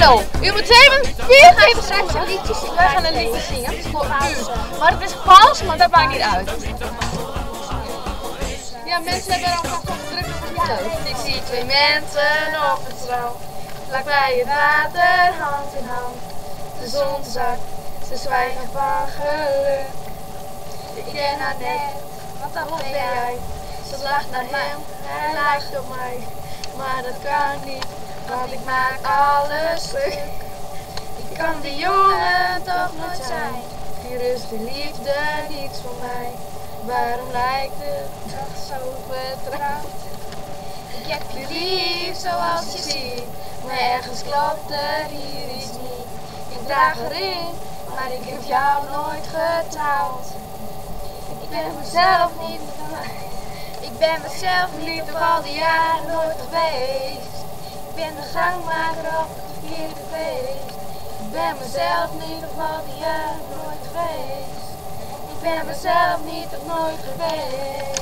Stil! U moet 47 seconden. Wij gaan een liedje zingen voor u. Maar het is vals, maar dat maakt niet uit. Ja, mensen hebben er alvast op gedrukt op het leuk. Ik zie twee mensen op het strand. Vlakbij het water, hand in hand. De zon zakt, ze zwijgen van geluk. Ik ken haar net, wat dan ben jij? Ze lacht naar hem, hij lijkt op mij. Maar dat kan niet, want ik maak alles stuk. Ik kan die jongen toch nooit zijn. Hier is de liefde niets voor mij. Waarom lijkt het toch zo vertrouwd? Ik heb je lief zoals je ziet, maar ergens klopt er hier iets niet. Ik draag erin, maar ik heb jou nooit getrouwd. Ik ben mezelf niet, door al die jaren nooit geweest. Ik ben de gangmaker op het verkeerde feest. Ik ben mezelf niet door al die jaren nooit geweest. Ik ben mezelf niet of nooit geweest.